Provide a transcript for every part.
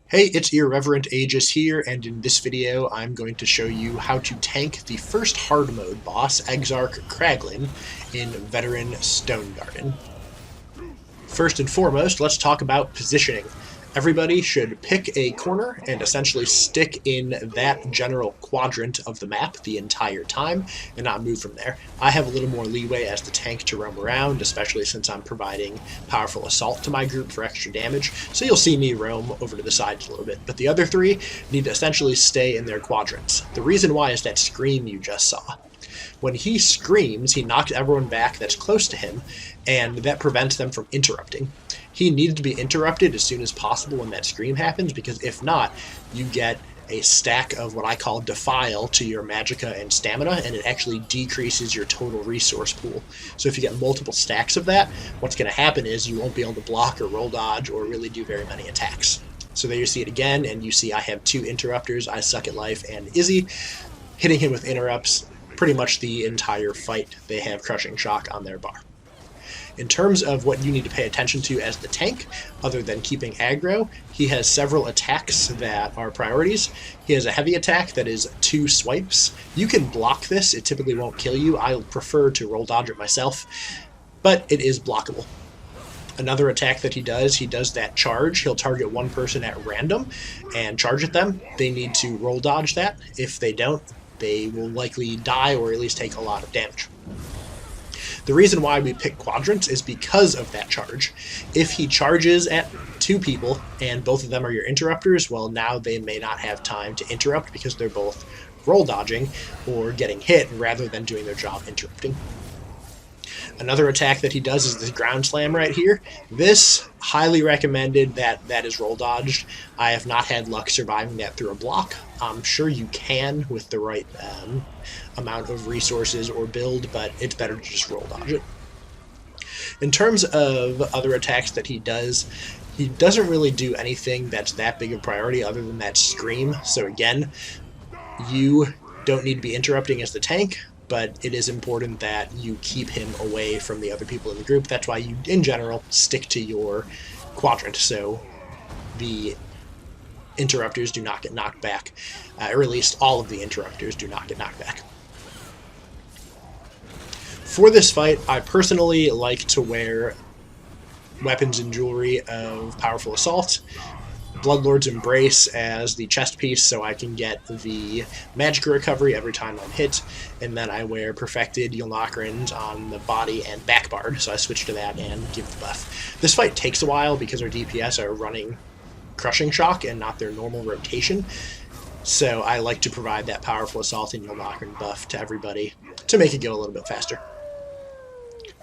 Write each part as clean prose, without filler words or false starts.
Hey, it's Irreverent Aegis here, and in this video I'm going to show you how to tank the first hard mode boss, Exarch Kraglen, in Veteran Stone Garden. First and foremost, let's talk about positioning. Everybody should pick a corner and essentially stick in that general quadrant of the map the entire time and not move from there. I have a little more leeway as the tank to roam around, especially since I'm providing powerful assault to my group for extra damage, so you'll see me roam over to the sides a little bit. But the other three need to essentially stay in their quadrants. The reason why is that scream you just saw. When he screams, he knocks everyone back that's close to him, and that prevents them from interrupting. He needs to be interrupted as soon as possible when that scream happens, because if not, you get a stack of what I call defile to your magicka and stamina, and it actually decreases your total resource pool. So if you get multiple stacks of that, what's going to happen is you won't be able to block or roll dodge or really do very many attacks. So there you see it again, and you see I have two interrupters, I Suck at Life and Izzy, hitting him with interrupts pretty much the entire fight. They have Crushing Shock on their bar. In terms of what you need to pay attention to as the tank, other than keeping aggro, he has several attacks that are priorities. He has a heavy attack that is 2 swipes. You can block this, it typically won't kill you. I prefer to roll dodge it myself, but it is blockable. Another attack that he does that charge. He'll target one person at random and charge at them. They need to roll dodge that. If they don't, they will likely die or at least take a lot of damage. The reason why we pick quadrants is because of that charge. If he charges at 2 people and both of them are your interrupters, well, now they may not have time to interrupt because they're both roll dodging or getting hit rather than doing their job interrupting. Another attack that he does is this ground slam right here. This, highly recommended. That is roll dodged. I have not had luck surviving that through a block. I'm sure you can with the right amount of resources or build, but it's better to just roll dodge it. In terms of other attacks that he doesn't really do anything that's that big of a priority other than that scream. So again, you don't need to be interrupting as the tank, but it is important that you keep him away from the other people in the group. That's why you, in general, stick to your quadrant, so the interrupters do not get knocked back, or at least all of the interrupters do not get knocked back. For this fight, I personally like to wear weapons and jewelry of Powerful Assault, Bloodlord's Embrace as the chest piece so I can get the magic recovery every time I'm hit, and then I wear Perfected Yulnakrins on the body and backbard, so I switch to that and give the buff. This fight takes a while because our DPS are running Crushing Shock and not their normal rotation, so I like to provide that Powerful Assault and Yulnakrin buff to everybody to make it go a little bit faster.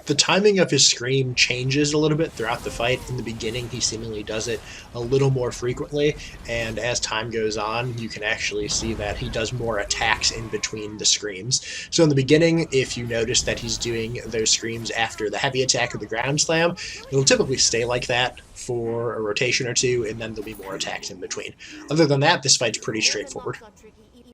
The timing of his scream changes a little bit throughout the fight. In the beginning, he seemingly does it a little more frequently, and as time goes on, you can actually see that he does more attacks in between the screams. So in the beginning, if you notice that he's doing those screams after the heavy attack or the ground slam, it'll typically stay like that for a rotation or two, and then there'll be more attacks in between. Other than that, this fight's pretty straightforward.